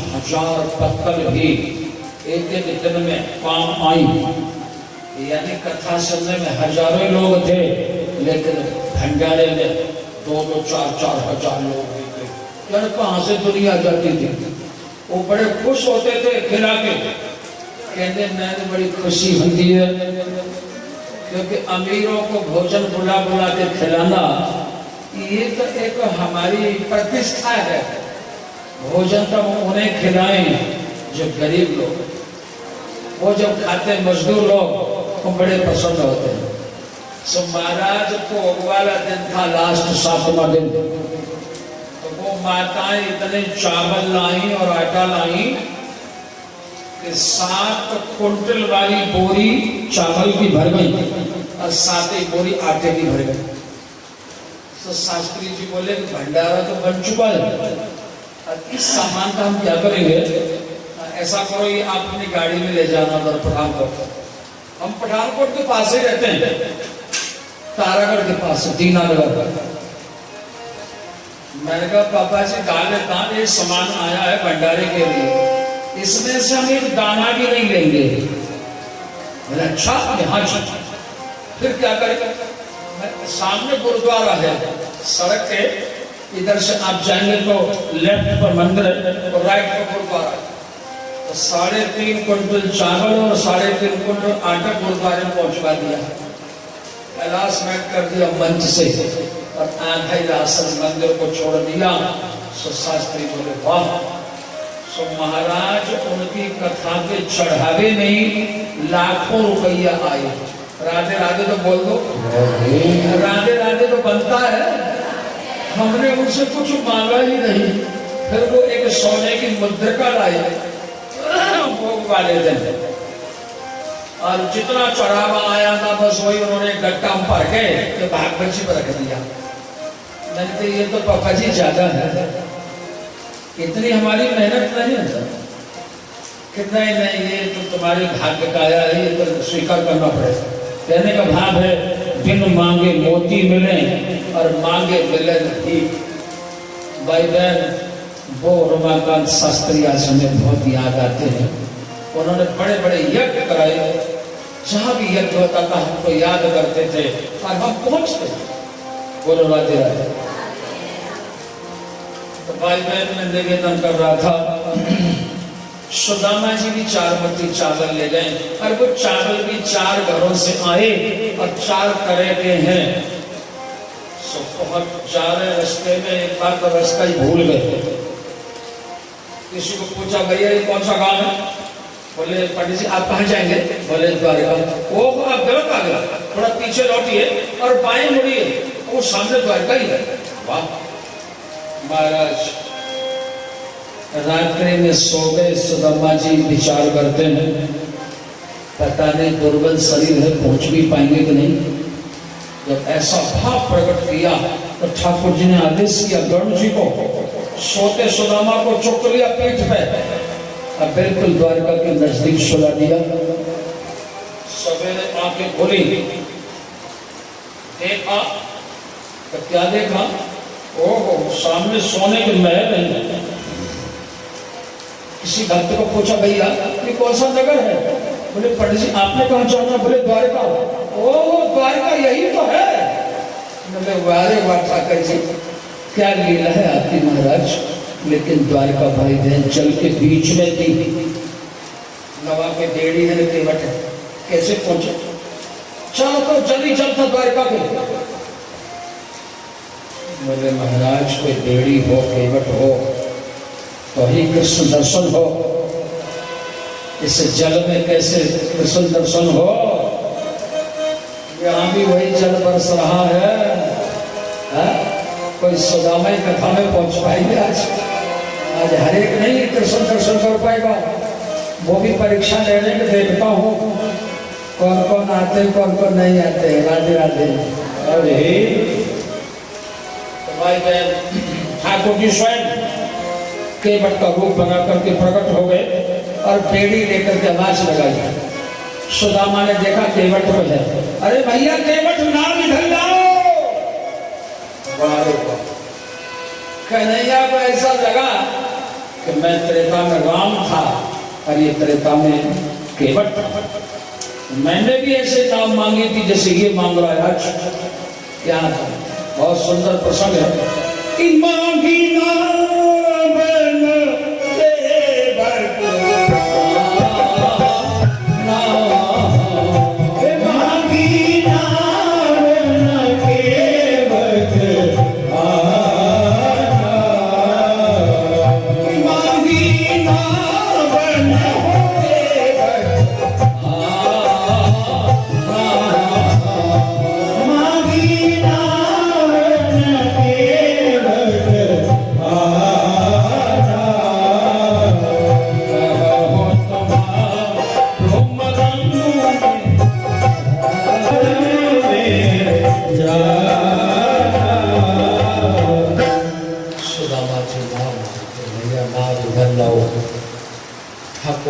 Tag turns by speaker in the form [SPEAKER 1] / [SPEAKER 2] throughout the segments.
[SPEAKER 1] 50,000 पत्तल भी एक एक दिन में काम आई। यानी कथा सुनने में हजारों लोग थे, लेकिन भंडारे में 2-2, 4-4 हजार लोग भी थे। यानी कहाँ से दुनिया जाती थी। वो बड़े खुश होते थे खिला के, कहते मैंने बड़ी खुशी होती है, क्योंकि अमीरों को भोजन बुला बुला के खिलाना ये तो एक हमारी प्रतिष्ठा है। भोजन तो उन्हें खिलाएं जो गरीब लोग, वो जब खाते मजदूर लोग तो बड़े प्रसन्न होते हैं। सो महाराज को वाला दिन था, लास्ट 7वां दिन, तो वो माताएं इतने चावल लाई और आटा लाई कि 7 कुंटल वाली बोरी चावल की भर गई और 7 बोरी आटे की भर गई। तो शास्त्री जी बोले कि भंडारा तो बन चुका है, और इस सामान का हम क्या करेंगे? ऐसा करो, ये आप अपनी गाड़ी में ले जाना उधर पठानकोट। हम पठानकोट के पास ही रहते हैं, तारागढ़ के पास, दीनानगर। मैंने कहा पापा जी दान ये सामान आया है भंडारे के लिए, इसमें से हम एक दाना भी नहीं लेंगे। बोले अच्छा, यहाँ फिर क्या करेंगे? सामने गुरुद्वारा है, सड़क के इधर से आप जाएंगे तो लेफ्ट पर मंदिर है और राइट पर गुरुद्वारा। तो 3.5 कुंटल चावल और 3.5 कुंटल आटा गुरुद्वारे में पहुंचवा दिया। अनाउंसमेंट कर दिया मंच से, और आधा राशन मंदिर को छोड़ दिया। सो शास्त्री बोले वाह। सो महाराज उनकी कथा के चढ़ावे में लाखों रुपया आए। राधे राधे तो बोल दो, राधे राधे तो बनता है। हमने उनसे कुछ मांगा ही नहीं, फिर वो एक सोने की मुद्रिका लाई भोग वाले दिन, और जितना चढ़ावा आया था बस वही उन्होंने गट्टा में भर के भाग बच्ची पर रख दिया। मैंने कहा ये तो पापा जी ज्यादा है, इतनी हमारी मेहनत नहीं है। कितना ही नहीं, ये तो तुम्हारे भाग्य का आया है, ये तो स्वीकार करना पड़ेगा। कहने का भाव है, बिन मांगे मोती मिले और मांगे मिले नहीं। भाई बहन, वो रमाकांत शास्त्री आज हमें बहुत याद आते हैं। उन्होंने बड़े बड़े यज्ञ कराए, जहां भी यज्ञ होता था हमको याद करते थे और हम पहुंचते। बोलो राधे राधे। तो भाई बहन में निवेदन कर रहा था, सुदामा जी भी 4 मुट्ठी चावल ले गए, और वो चावल भी 4 घरों से आए और 4 तरह के हैं। सो बहुत जा रहे रास्ते में एक बार तो रास्ता ही भूल गए। किसी को पूछा भैया ये कौन सा गांव है? बोले पंडित जी आप कहाँ जाएंगे? बोले द्वारका। वो आप गलत आ गया, थोड़ा पीछे लौटिए और बाएं मुड़िए, वो सामने द्वारका ही है। वाह महाराज, रात्रि में सो गए। सुदामा जी विचार करते हैं, पता नहीं दुर्बल शरीर है, पहुंच भी पाएंगे कि नहीं। जब ऐसा भाव प्रकट किया तो ठाकुर जी ने आदेश किया गरुड़ जी को, सोते सुदामा को चुक लिया पीठ पे, अब बिल्कुल द्वारका के नजदीक सुला दिया। सवेरे आंखें खुली, देखा तो क्या देखा? ओहो, सामने सोने के महल है। किसी भक्त को पूछा भैया ये कौन सा नगर है? बोले पंडित जी आपने कहाँ जाना? बोले द्वारका। ओह द्वारका यही तो है। बोले वारे वाह ठाकर जी, क्या लीला है आपकी महाराज। लेकिन द्वारका भाई बहन जल के बीच में थी, नवा के बेड़ी है केवट है, कैसे पहुंचे? चलो तो जल्दी चलता द्वारका के। बोले महाराज कोई बेड़ी हो केवट हो तो ही कृष्ण दर्शन हो, इस जल में कैसे कृष्ण दर्शन हो? यहाँ भी वही जल बरस रहा है। कोई सुदामा कथा में पहुंच पाएंगे आज? आज हर एक नहीं कृष्ण दर्शन कर पाएगा। वो भी परीक्षा लेने के देखता हूँ कौन कौन आते हैं कौन कौन नहीं आते हैं। राधे राधे। अरे तो भाई बहन, ठाकुर जी स्वयं केवट का रूप बना करके प्रकट हो गए और बेड़ी लेकर के आवाज लगाई। सुदामा ने देखा केवट को है, अरे भैया केवट नाम इधर लाओ। कन्हैया को ऐसा लगा कि मैं त्रेता में राम था और ये त्रेता में केवट था। मैंने भी ऐसे नाम मांगी थी जैसे ये मांग रहा है आज। क्या था? बहुत सुंदर प्रसंग है कि मांगी नाम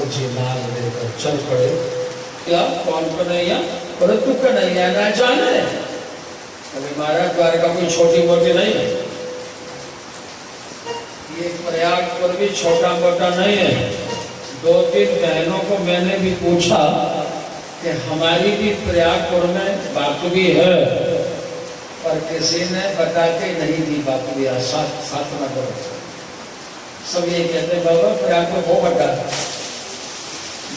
[SPEAKER 1] केवट चल पड़े। क्या कौन कन्हैया? बोले तू कन्हैया ना जाने? अरे महाराज द्वारका कोई छोटी मोटी नहीं है, ये प्रयागपुर भी छोटा मोटा नहीं है। 2-3 बहनों को मैंने भी पूछा कि हमारी भी प्रयागपुर में बातुबी है, पर किसी ने बता के नहीं दी बातुबी। साथ न करो, सब ये कहते बाबा प्रयागपुर बहुत बड़ा है।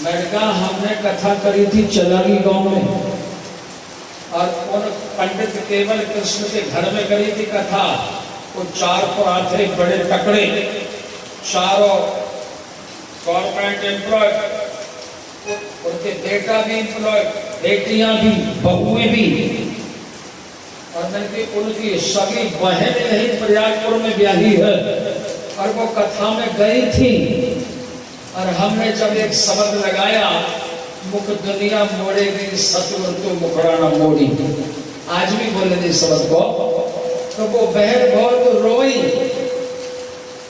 [SPEAKER 1] मैंने कहा हमने कथा करी थी चलागी गांव में, और उन पंडित केवल कृष्ण के घर में करी थी कथा। वो 4 पुरा थे बड़े तकड़े, चारों गवर्नमेंट एम्प्लॉय, उनके बेटा भी एम्प्लॉय, बेटियां भी, बहुएं भी, और मैंने उनकी सभी बहनें यही प्रयागपुर में ब्याही है। और वो कथा में गई थी, और हमने जब एक शब्द लगाया, मुख दुनिया मोड़ेगी सतगुरु तो मुखड़ा न मोड़ी, आज भी बोले थे शब्द को, तो वो बहन बहुत रोई,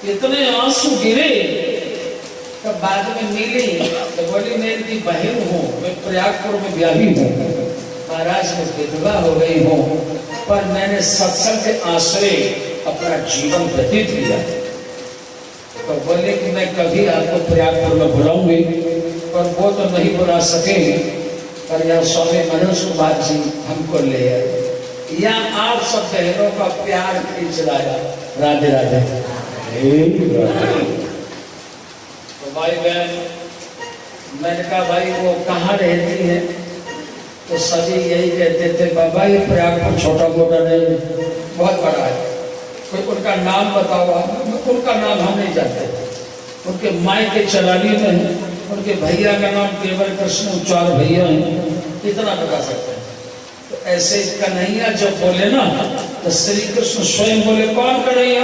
[SPEAKER 1] इतने आंसू गिरे। तब बाद में मिली तो बोली मेरी बहन हूँ, मैं प्रयागपुर में ब्याही हूँ, महाराज में विधवा हो गई हूँ, पर मैंने सत्संग के आश्रय अपना जीवन व्यतीत किया। तो बोले कि मैं कभी आपको प्रयागपुर में बुलाऊंगी, पर वो तो नहीं बुला सके, पर यह स्वामी मनोज कुमार जी हमको ले आए। या आप सब बहनों का प्यार खींच लाया। राधे राधे। तो भाई बहन, मैंने कहा भाई वो कहाँ रहती है? तो सभी यही कहते थे बाबा ये प्रयागपुर छोटा मोटा नहीं, बहुत बड़ा है। कोई उनका नाम बताओ, उनका नाम हम नहीं जानते। उनके माई के चलानी में है, उनके भैया का नाम केवल कृष्ण, 4 भैया हैं, इतना बता सकते हैं। तो ऐसे कन्हैया जब बोले ना, तो श्री कृष्ण स्वयं बोले कौन कन्हैया?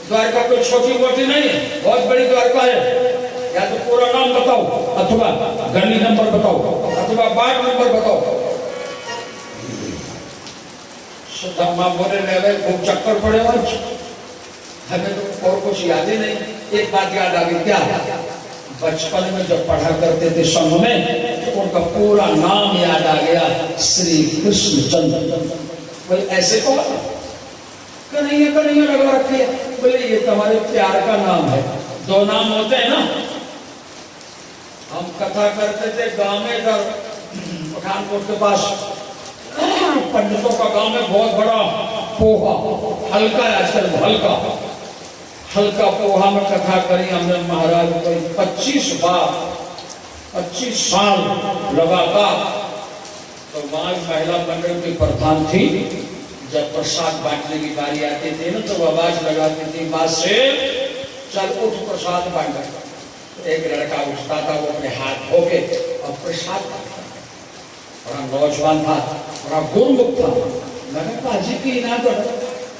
[SPEAKER 1] द्वारका कोई छोटी मोटी नहीं है, बहुत बड़ी द्वारका है। या तो पूरा नाम बताओ, अथवा गली नंबर बताओ, अथवा वार्ड नंबर बताओ। सुदामा बोले लगे खूब चक्कर पड़े, हमें तो और कुछ याद ही नहीं। एक बात याद आ गई, क्या? बचपन में जब पढ़ा करते थे संघ में, तो उनका पूरा नाम याद आ गया, श्री कृष्ण चंद्र। बोले ऐसे कौन? कन्हैया कन्हैया लगा रखी है। बोले ये तुम्हारे प्यार का नाम है, 2 नाम होते हैं ना। हम कथा करते थे गांव में, पठानकोट के पास पंडितों का गांव में बहुत बड़ा पोहा, हल्का है आजकल, हल्का पोहा में कथा करी हमने महाराज को 25 बार, 25 साल लगातार। तो वहां महिला मंडल की प्रधान थी, जब प्रसाद बांटने की बारी आती थी ना, तो आवाज लगाती थी बात से, चल उठ प्रसाद बांट। एक लड़का उठता था, वो अपने हाथ धो के और प्रसाद बांटता। बड़ा नौजवान था, बड़ा गुरमुख था। मैंने पाजी की ना तो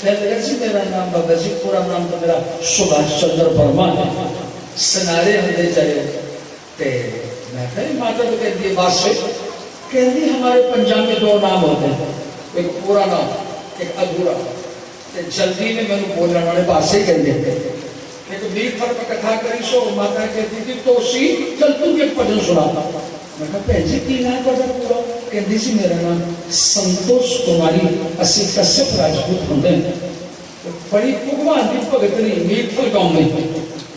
[SPEAKER 1] जी मेरा नाम बाबा जी, पूरा नाम तो मेरा सुभाष चंद्र वर्मा है। सिनारे हमने चले ते मैं कहीं माता तो कहती है बात से, कहती हमारे पंजाब में 2 नाम होते हैं, एक पूरा नाम, एक अधूरा। जल्दी में मैंने बोलने वाले बात से कह देते, एक मीर फर पर कथा करी सो माता कहती थी तो सी चल तू एक भजन सुनाता। मैं कहा पैसे की ना भजन पूरा, कहती सी मेरा नाम संतोष कुमारी, असी कश्यप राजपूत होंगे, बड़ी भगवान की भगतनी मीर फर गाँव में।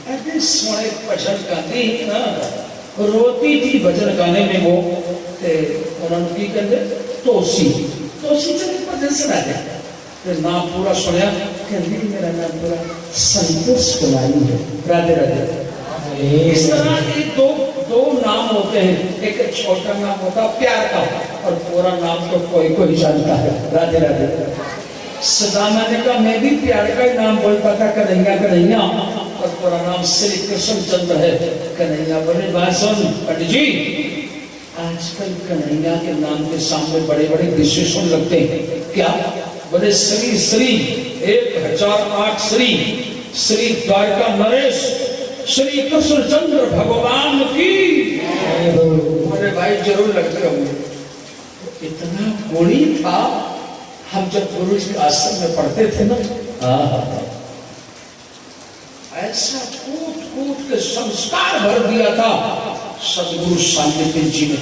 [SPEAKER 1] अरे सोने भजन गाने ना रोती थी भजन गाने में वो उन्होंने की कहते तोसी चले भजन सुना दे नाम पूरा सुनया कहती मेरा नाम पूरा संतोष कुमारी है। राधे राधे। इस तरह के दो नाम होते हैं, एक छोटा नाम होता है प्यार का और पूरा नाम तो कोई जानता है। राधे राधे। सदामा ने कहा मैं भी प्यार का ही नाम बोलता था कन्हैया और पूरा नाम श्री कृष्ण चंद्र है। कन्हैया बोले बात सुन पंडित जी, आजकल कन्हैया के नाम के सामने बड़े बड़े विशेषण लगते हैं। क्या? बोले श्री 1008 श्री द्वारका नरेश श्री कृष्ण चंद्र भगवान की। अरे भाई जरूर लगते होंगे। इतना गुणी था। हम जब गुरु जी आश्रम में पढ़ते थे ना, ऐसा कूट के संस्कार भर दिया था सदगुरु सानिध्य जी ने।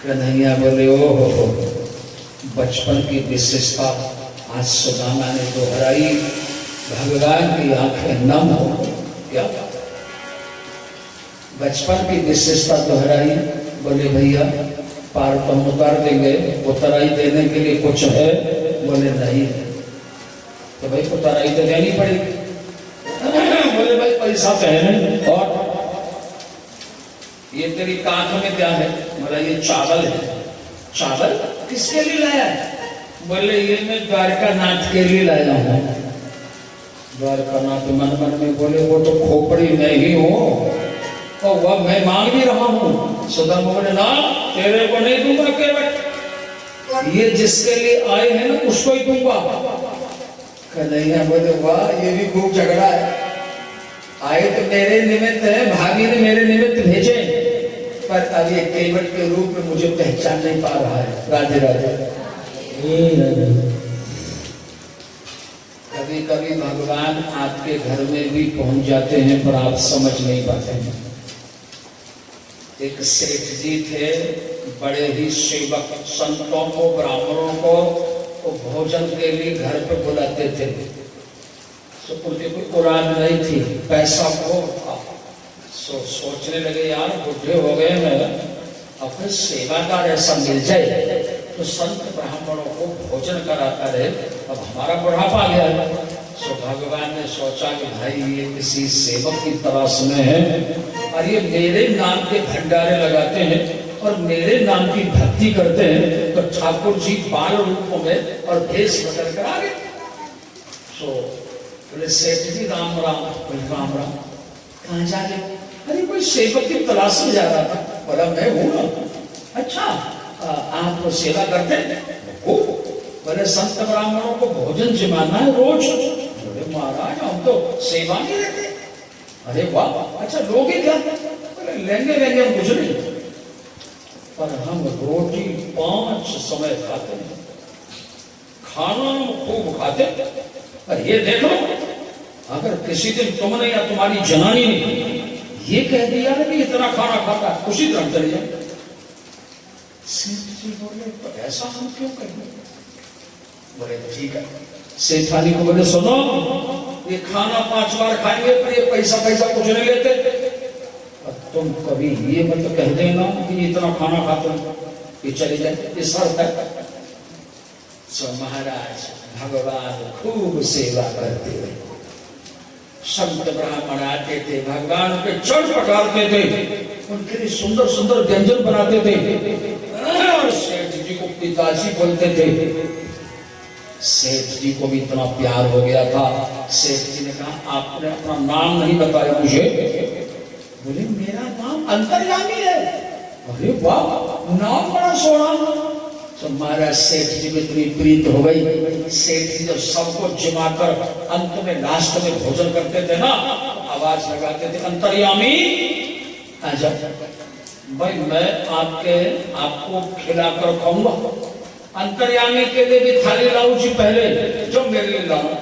[SPEAKER 1] कन्हैया बोले ओ बचपन की विशेषता आज सुदामा ने दोहराई। भगवान की आंखें नम हो। क्या बचपन की विशेषता दोहराई। बोले भैया पार तो हम उतार देंगे, उतराई देने के लिए कुछ है? बोले नहीं। तो भाई उतराई तो देनी पड़ेगी। बोले भाई पैसा तो है नहीं। और ये तेरी कांख में क्या है? बोला ये चावल है। चावल किसके लिए लाया है? बोले ये मैं द्वारका नाथ के लिए लाया हूँ। द्वारका नाथ मन में बोले वो तो खोपड़ी नहीं हो और वह मैं मांग भी रहा हूँ। सुदामा बोले ना तेरे को नहीं दूंगा केवट, ये जिसके लिए आए हैं ना उसको ही दूंगा। कन्हैया बोले वाह ये भी खूब झगड़ा है। आए तो मेरे निमित्त है, भाभी ने मेरे निमित्त भेजे, पर अब ये केवट के रूप में मुझे पहचान नहीं पा रहा है। राधे राधे। कभी कभी भगवान आपके घर में भी पहुंच जाते हैं पर आप समझ नहीं पाते हैं। एक सेठ जी थे, बड़े ही सेवक, संतों को ब्राह्मणों को भोजन के लिए घर पे बुलाते थे। तो उनकी कोई औलाद नहीं थी, पैसा बहुत था। सोचने लगे यार बुढ़े हो गए हैं, अपने सेवादार ऐसा मिल जाए तो संत ब्राह्मणों को भोजन कराता रहे। अब हमारा बुढ़ापा आ गया। तो भगवान ने सोचा कि भाई ये किसी सेवक की तलाश में है और ये मेरे नाम के भंडारे लगाते हैं और मेरे नाम की भक्ति करते हैं, तो ठाकुर जी बाल रूपों में और भेष बदल कर आ गए। तो बोले सेठ जी राम राम। राम राम। कहाँ जा रहे? अरे कोई सेवक की तलाश में जा रहा था। बोला मैं हूँ ना। अच्छा आप सेवा करते हो? बोले संत ब्राह्मणों को भोजन जमाना है रोज। बोले महाराज हम तो सेवा नहीं लेते। अरे वाह, अच्छा लोगे क्या? बोले लेंगे हम कुछ नहीं, पर हम रोटी 5 समय खाते हैं, खाना खूब खाते। पर ये देखो अगर किसी दिन तुमने या तुम्हारी जनानी ने ये कह दिया ना कि इतना खाना खाता, उसी तरह चले जाए। सेठ जी बोले तो ऐसा हम क्यों करें? बोले ठीक है। सेठानी को बोले सुनो, ये खाना 5 बार खाएंगे पर ये पैसा कुछ नहीं लेते। और तुम कभी ये मत कह देना कि इतना खाना खाते हो, ये चले जाए। ये शर्त है। सो महाराज भगवान खूब सेवा करते हुए संत ब्राह्मण आते थे, भगवान के चढ़ पटारते थे, उनके लिए सुंदर सुंदर व्यंजन बनाते थे और सेठ जी को पिताजी बोलते थे। सेठ जी को भी इतना प्यार हो गया था। सेठ जी ने कहा आपने अपना नाम नहीं बताया मुझे। बोले मेरा नाम अंतर्यामी है। अरे वाह, नाम बड़ा सोना। तो महाराज सेठ जी को इतनी प्रीत हो गई। सेठ जी जब सबको जमाकर अंत में लास्ट में भोजन करते थे ना, आवाज लगाते थे अंतर्यामी आजा भाई, मैं आपको खिलाकर खाऊंगा। अंतर्यामी के लिए भी थाली लाऊं जी पहले, जो मेरे लिए लाऊं।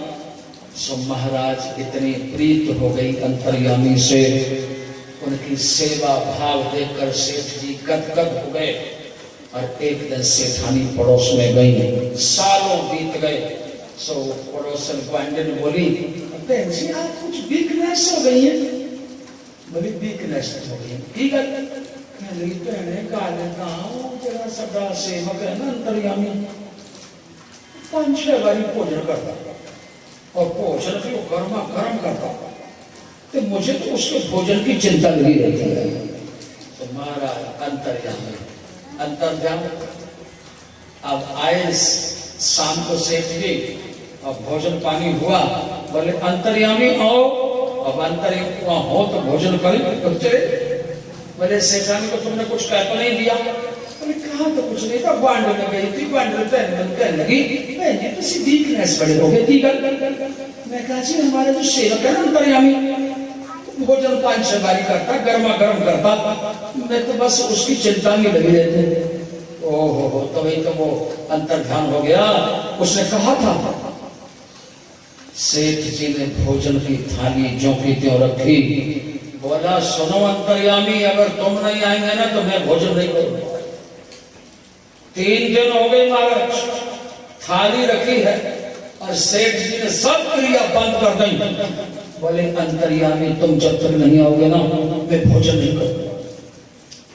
[SPEAKER 1] सो महाराज इतनी प्रीत हो गई अंतर्यामी से, उनकी सेवा भाव देखकर सेठ जी गदगद हो गए। और एक दिन सेठानी पड़ोस में गई, सालों बीत गए। सो पड़ोसन ग्वांडन बोली बहन जी आप कुछ वीकनेस हो गई है। बड़ी वीकनेस हो गई है ठीक है। कहने लगी भैने काले गाँव जरा सदा सेवक है ना अंतर्यामी 5-6 बारी भोजन करता और भोजन भी गर्मा गर्म करता, तो मुझे तो उसके भोजन की चिंता लगी रहती है। तो महाराज अंतर्यामी अंतर्यामी अब आए शाम को सेठ जी और भोजन पानी हुआ, बोले अंतर्यामी आओ। अब अंतर्यामी वहां हो तो भोजन करें तो चले। बोले सेठानी को तुमने कुछ कह तो नहीं दिया? बोले कहा तो कुछ नहीं था, बांड में गई थी, बांड में कहने लगी बहन जी तो वीकनेस बड़े हो गई थी। मैं कहा जी हमारे जो सेवक है ना अंतर्यामी भोजन 5-6 बारी करता, गर्मा गर्म करता, मैं तो बस उसकी चिंता में लगी रहती। ओहो तभी तो वो अंतर्ध्यान हो गया। उसने कहा था सेठ जी ने भोजन की थाली ज्यों की त्यों रखी, बोला सुनो अंतर्यामी अगर तुम नहीं आएंगे ना तो मैं भोजन नहीं करूंगा। 3 दिन हो गए महाराज थाली रखी है और सेठ जी ने सब क्रिया बंद कर दी। बोले अंतर्यामी तुम जब तक नहीं आओगे ना मैं भोजन नहीं करूंगा।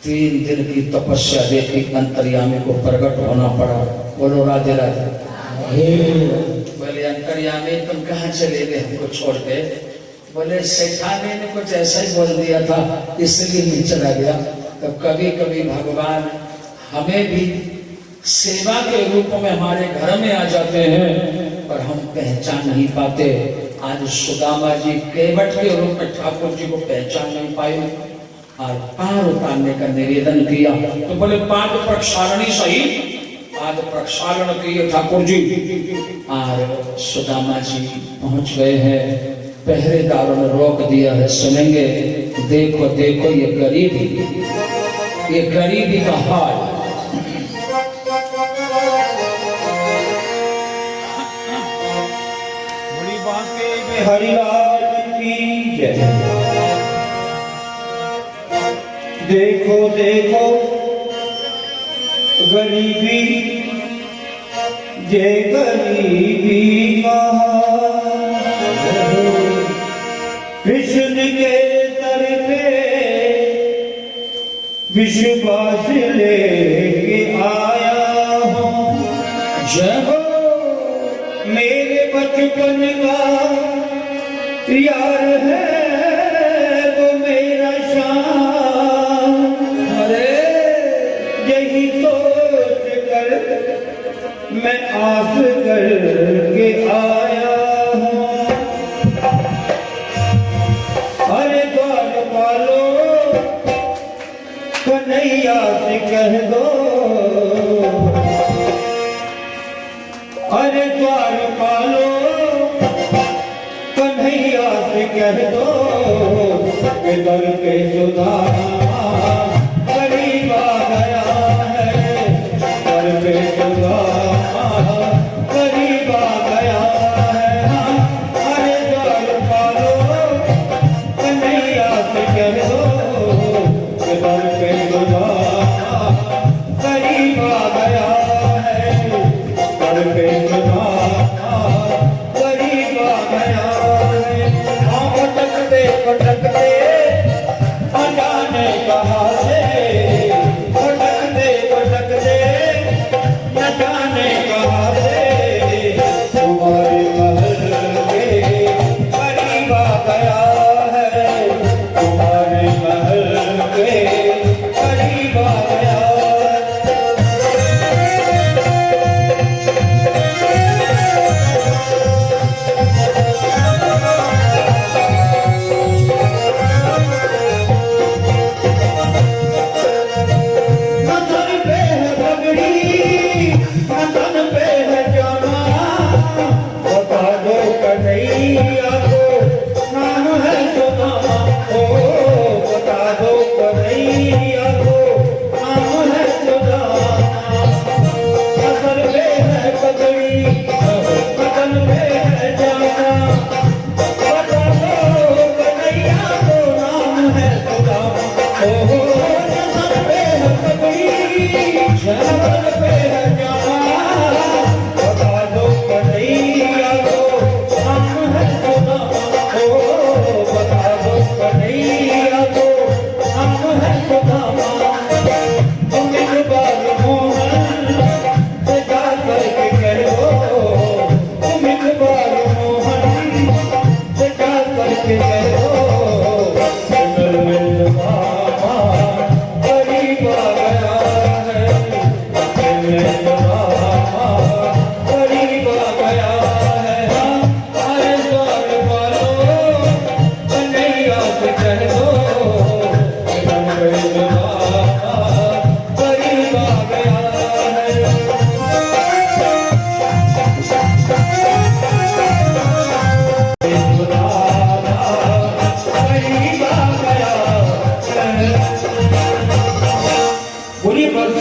[SPEAKER 1] 3 दिन की तपस्या देखी अंतर्यामी को प्रकट होना पड़ा। बोलो राधे राधे। बोले अंतर्यामी तुम कहाँ चले गए हमको छोड़ के? बोले सेठानी ने कुछ ऐसा ही बोल दिया था इसलिए नहीं चला गया। तो कभी कभी भगवान हमें भी सेवा के रूप में हमारे घर में आ जाते हैं पर हम पहचान नहीं पाते। आज सुदामा जी केवट के रूप में ठाकुर जी को पहचान नहीं पाए और पार उतारने का निवेदन किया। तो बोले पाद प्रक्षालनी सही, पाद प्रक्षालन किए ठाकुर जी और सुदामा जी पहुंच गए हैं। पहरेदारों ने रोक दिया है, सुनेंगे देखो देखो ये गरीबी का हाल।
[SPEAKER 2] बड़ी बांके में हरिलाल की जय। देखो देखो गरीबी जय गरीबी कृष्ण के दर पे विश्वास लेके आया हूँ।
[SPEAKER 1] जय हो
[SPEAKER 2] मेरे बचपन का यार है वो मेरा शान।
[SPEAKER 1] अरे
[SPEAKER 2] यही सोच कर मैं आस करके आया हूँ। अरे द्वारपालो कन्हैया से कह दो, अरे द्वारपालो कन्हैया से कह दो कि दर पे सुदामा करीब आ गया है। दर पे सुदामा करीब आ गया है। अरे द्वारपालो कन्हैया से कह दो कि दर पे सुदामा करीब आ गया है। दर पे सुदामा करीब आ गया है। हाँ भटकते भटकते अजाने कहाँ से, भटकते भटकते न जाने कहाँ से तुम्हारे महल के करीब आ गया है। तुम्हारे महल के करीब आ गया है। नथन पे है पगड़ी, नथन पे है जामा, बता दो कन्हैया को नाम है सुदामा। ओ बता दो कन्हैया को नाम है सुदामा। नथन पे है पगड़ी, नथन पे है जामा, बता दो कन्हैया को नाम है सुदामा। ओ नथन पे है पगड़ी, नथन पे है जामा, बता दो कन्हैया को नाम है सुदामा।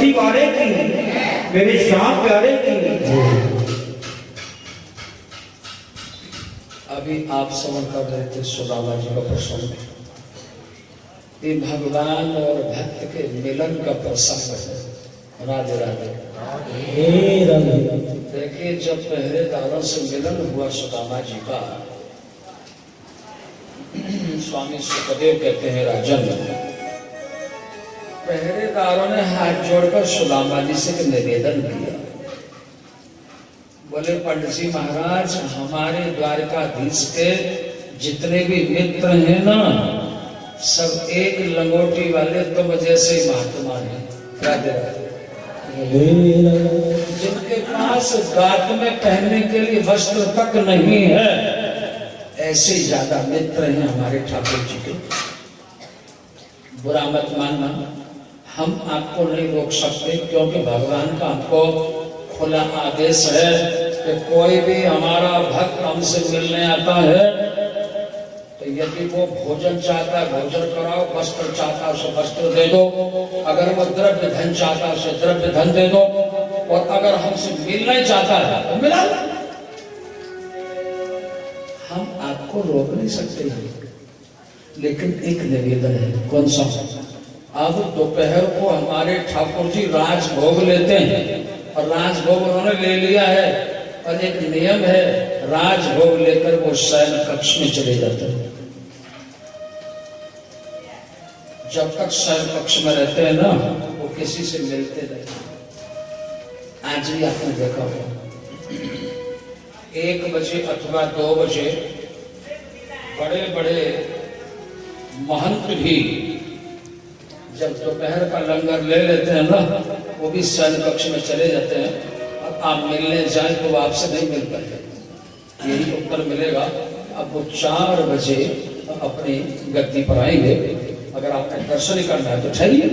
[SPEAKER 2] बंसी वाले की, मेरे श्याम प्यारे की।
[SPEAKER 1] अभी आप श्रवण कर रहे थे सुदामा जी का प्रसंग। ये भगवान और भक्त के मिलन का प्रसंग है। राधे राधे। देखिए, जब पहरेदारों से मिलन हुआ सुदामा जी का, स्वामी सुखदेव कहते हैं, राजन, पहरेदारों ने हाथ जोड़कर सुदामा जी से निवेदन किया। बोले, पंडित जी महाराज, हमारे द्वारकाधीश के जितने भी मित्र हैं ना, सब एक लंगोटी वाले तुम जैसे महात्मा हैं। राधे राधे। जिनके पास गात में पहनने के लिए वस्त्र तक नहीं है, ऐसे ज्यादा मित्र हैं हमारे ठाकुर जी के। बुरा मत मानना, हम आपको नहीं रोक सकते, क्योंकि भगवान का हमको खुला आदेश है कि कोई भी हमारा भक्त हमसे मिलने आता है तो यदि वो भोजन चाहता है भोजन कराओ, वस्त्र चाहता है उसे वस्त्र दे दो, अगर वो द्रव्य धन चाहता है उसे द्रव्य धन दे दो, और अगर हमसे मिलना ही चाहता है तो मिला। हम आपको रोक नहीं सकते हैं, लेकिन एक निवेदन है। कौन सा? अब दोपहर को हमारे ठाकुर जी राजभोग लेते हैं, और राजभोग उन्होंने ले लिया है, और एक नियम है, राजभोग लेकर वो शयन कक्ष में चले जाते हैं। जब तक शयन कक्ष में रहते हैं ना, वो किसी से मिलते रहते हैं। आज भी आपने देखा होगा 1 बजे अथवा 2 बजे बड़े बड़े महंत भी जब दोपहर का लंगर ले लेते हैं ना, वो भी शयन कक्ष में चले जाते हैं। अब आप मिलने जाए तो वो आपसे नहीं मिल पाएंगे, यही उत्तर मिलेगा। अब वो 4 बजे अपनी गद्दी पर आएंगे, अगर आपने दर्शन करना है तो ठहरिए।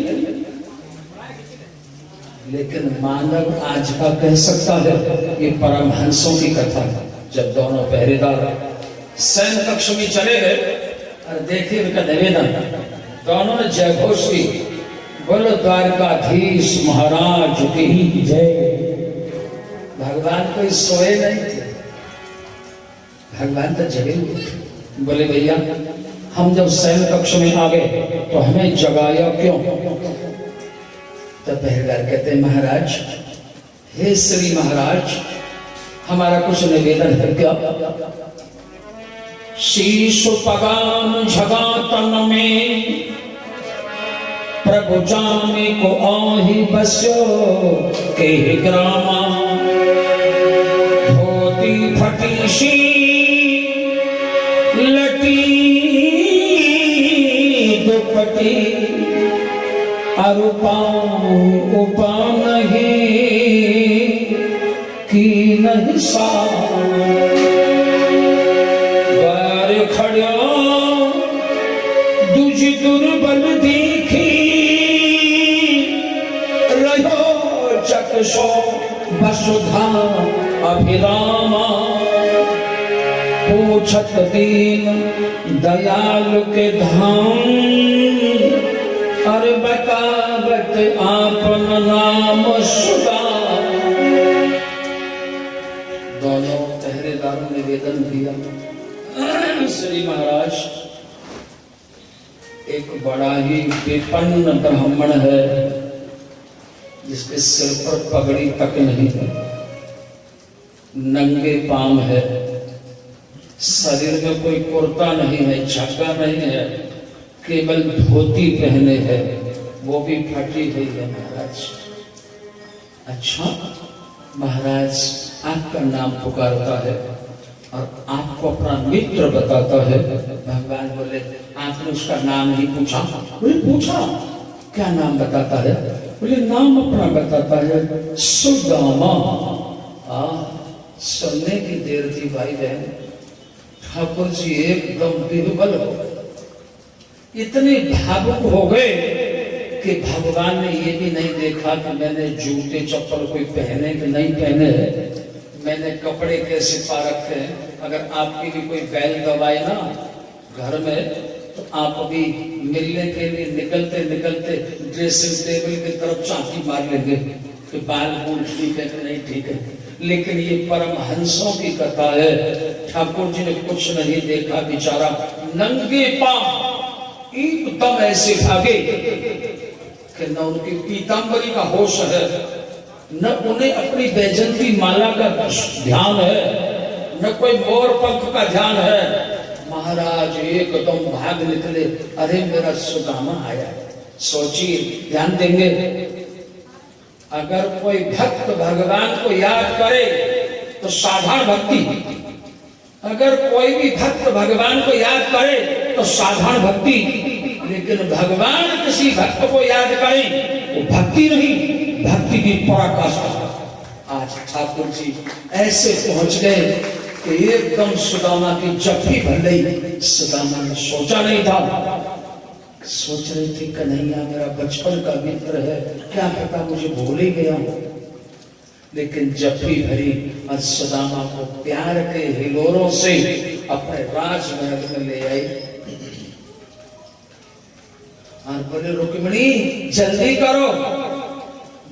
[SPEAKER 1] लेकिन मानव आज का कह सकता है ये परमहंसों की कथा है। जब दोनों पहरेदार शयन कक्ष में चले गए, और देखिए उनका निवेदन, दोनों ने जय घोष की, बोलो द्वारकाधीश महाराज की जय। भगवान कोई सोए नहीं थे, भगवान तो जगे हुए थे। बोले, भैया हम जब शयन कक्ष में आ गए तो हमें जगाया क्यों? तो पहरेदार कहते, महाराज, हे श्री महाराज, हमारा कुछ निवेदन है। क्या? शीश पगाम झगा तन में प्रभु जाने को आही बस्यो के ग्रामा, धोती फटी सी लटी दुपटी, अरुपा उपा नहीं की नहीं सा, खड़ो दूजी दुर्बल देखी, रहो चक्षो वसुधा अभिरामा, पूछत दीन दयाल के धाम, अरे बतावत आपन नाम सुधा। दोनों पहरेदारों ने निवेदन किया, श्री महाराज, एक बड़ा ही विपन्न ब्राह्मण है, जिसके सिर पर पगड़ी तक नहीं है, नंगे पांव है, शरीर में कोई कुर्ता नहीं है, झग्गा नहीं है, केवल धोती पहने है, वो भी फटी हुई है। महाराज, अच्छा महाराज, आपका नाम पुकारता है और आपको अपना मित्र बताता है। भगवान बोले, आपने उसका नाम नहीं पूछा? बोले, पूछा। क्या नाम बताता है? बोले, नाम अपना बताता है, सुदामा। सुनने की देर थी भाई बहन, ठाकुर जी एकदम विह्वल हो गए, इतने भावुक हो गए कि भगवान ने ये भी नहीं देखा कि मैंने जूते चप्पल कोई पहने कि नहीं पहने, मैंने कपड़े कैसे पा रखे हैं। अगर आपकी भी कोई बैल दवाई ना घर में, तो आप अभी मिलने के लिए निकलते निकलते ड्रेसिंग टेबल की तरफ झांकी मार लेंगे कि बाल बूल ठीक है कि नहीं ठीक है, लेकिन ये परमहंसों की कथा है। ठाकुर जी ने कुछ नहीं देखा, बेचारा नंगे पांव एकदम ऐसे भागे कि न उनकी पीतांबरी का होश है, न उन्हें अपनी बैजंती माला का ध्यान है, न कोई मोर पंख का ध्यान है। महाराज एकदम भाग निकले, अरे मेरा सुदामा आया। सोचिए, ध्यान देंगे, अगर कोई भक्त भगवान को याद करे तो साधारण भक्ति, अगर कोई भी भक्त भगवान को याद करे तो साधारण भक्ति, लेकिन भगवान किसी भक्त को याद करें वो भक्ति नहीं, भक्ति की पराकाष्ठा। आज ठाकुर जी ऐसे पहुंच गए कि एकदम सुदामा की जप्फी भर गई। सुदामा ने सोचा नहीं था, सोच रहे थे कन्हैया मेरा बचपन का मित्र है, क्या पता मुझे भूल ही गया हूं, लेकिन जप्फी भरी और सुदामा को प्यार के हिलोरों से अपने राजमहल में ले आई और बोले रुक्मिणी जल्दी करो,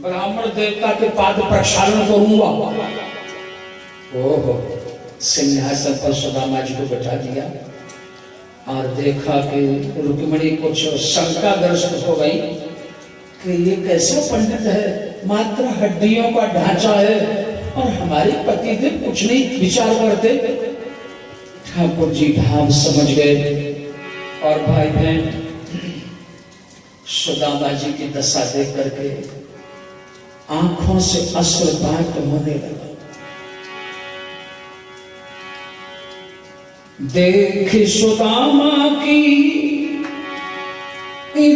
[SPEAKER 1] ब्राह्मण देवता के पाद प्रक्षालन करूंगा। ओहो, सिंहासन पर सुदामा जी को बैठा दिया और देखा कि रुक्मिणी कुछ शंकाग्रस्त हो गई कि ये कैसा पंडित है, मात्र हड्डियों का ढांचा है और हमारे पतिदेव कुछ नहीं विचार करते। ठाकुर जी भाव समझ गए और भाई बहन सुदामा जी की दशा देख करके आंखों से अश्रुपात होने लगा। देख सुदामा की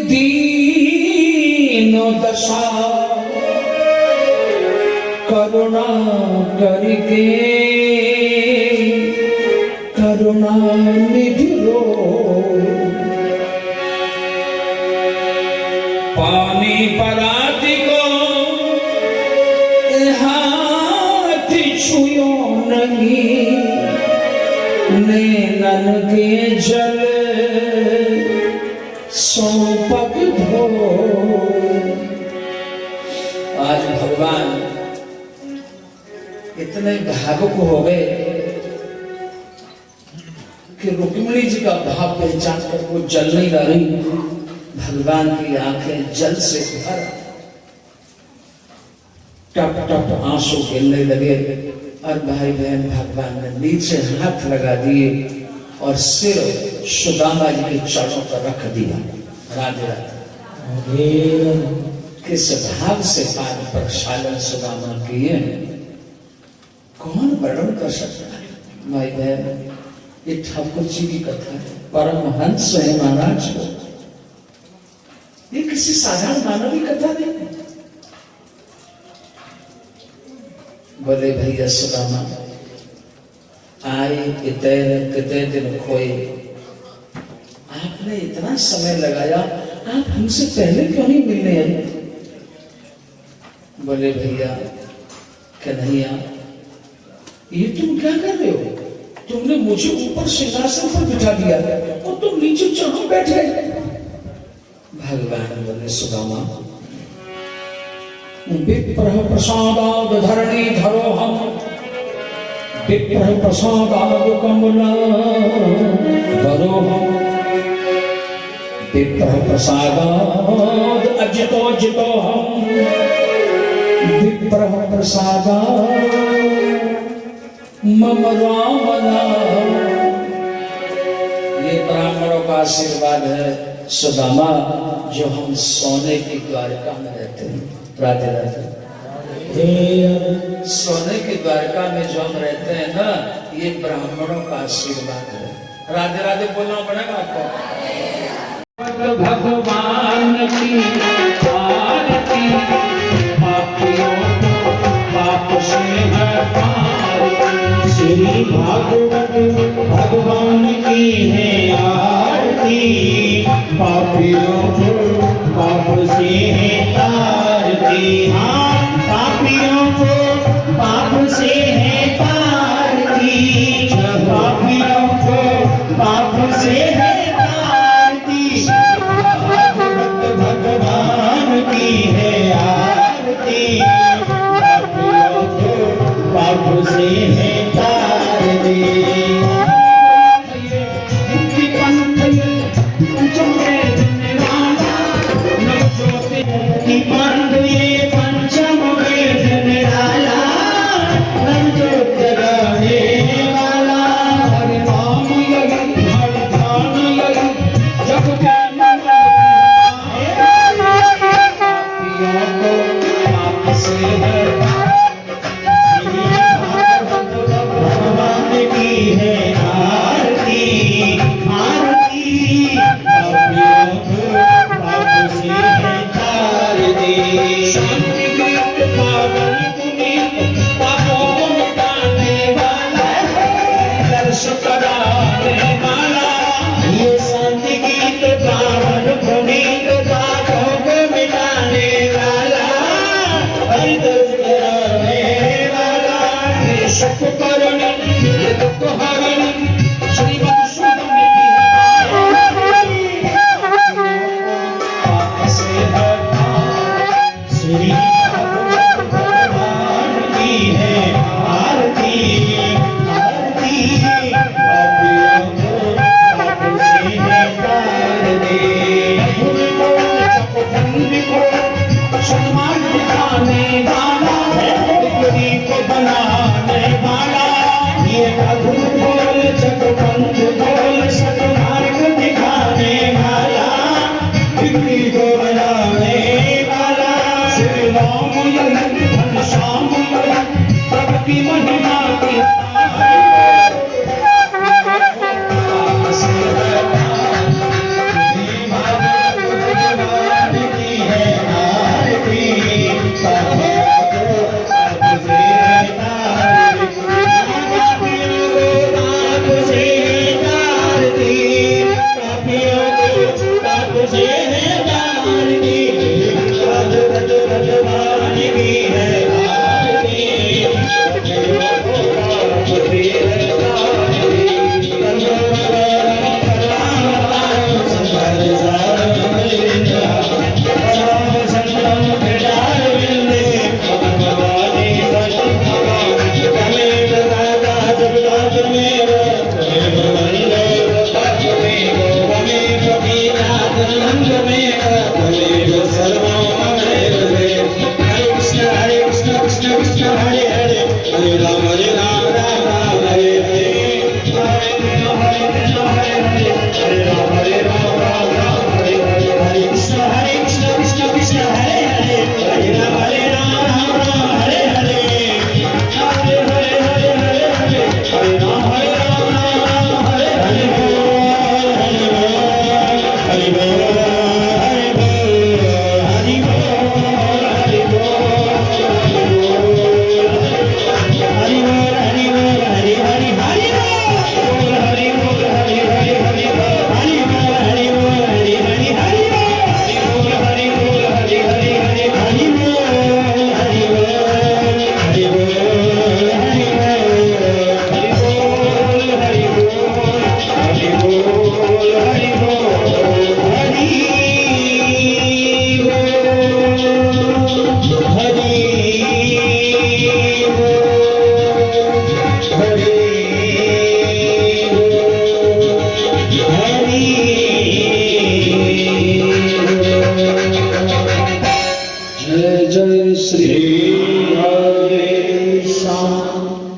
[SPEAKER 1] दीन दशा, करुणा करके करुणा निधि रो, पानी पराती को हाथ छुयो नहीं, नैनन के जल सौंपक धो। आज भगवान इतने भावुक हो गए कि रुक्मिणी जी का भाव पहचान कर वो जल नहीं ला रही, भगवान की आंखें जल से भर टप टप आंसू गिरने लगे और भाई बहन भगवान ने नीचे हाथ लगा दिए और सिर सुदामा जी के चरणों पर रख दिया। राधे राधे। किस भाव से पाद प्रक्षालन सुदामा किए, कौन वर्णन कर सकता है। भाई बहन ये ठाकुर जी की कथा है, परमहंस है महाराज, ये किसी साधारण मानव की कथा नहीं। बोले भैया सुदामा आए कितने दिन खोए, आपने इतना समय लगाया, आप हमसे पहले क्यों नहीं मिलने आए। बोले भैया कन्हैया ये तुम क्या कर रहे हो, तुमने मुझे ऊपर सिंहासन पर बिठा दिया और तुम नीचे चढ़ो बैठे। भगवान बोले सुदामा विप्रह प्रसादाद धरणी धरो हम, विप्रह प्रसादाद कमल धरो हम, विप्रह प्रसादाद अजितो जितो हम, विप्रह प्रसादाद मम राम नाम। ये ब्राह्मणों का आशीर्वाद है सुदामा, जो हम सोने की द्वारका में रहते हैं। राधे राधे। सोने की द्वारका में जो हम रहते हैं ना, ये ब्राह्मणों का आशीर्वाद है। राधे राधे बोलना पड़ेगा आपको। भगवान की आरती, पापियों को पाप से है पार।
[SPEAKER 2] श्री भागवत भगवान की है आरती, पापियों को पाप से है तारती। हाँ, पापियों को पाप से है तारती, पापियों को पाप से है तारती। जानकी को बजाने वाला श्री राम लखन घनश्याम प्रभु की महिमा की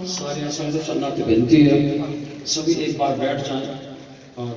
[SPEAKER 1] सारी संगत सन्नाटे विनती है, सभी एक बार बैठ जाएं और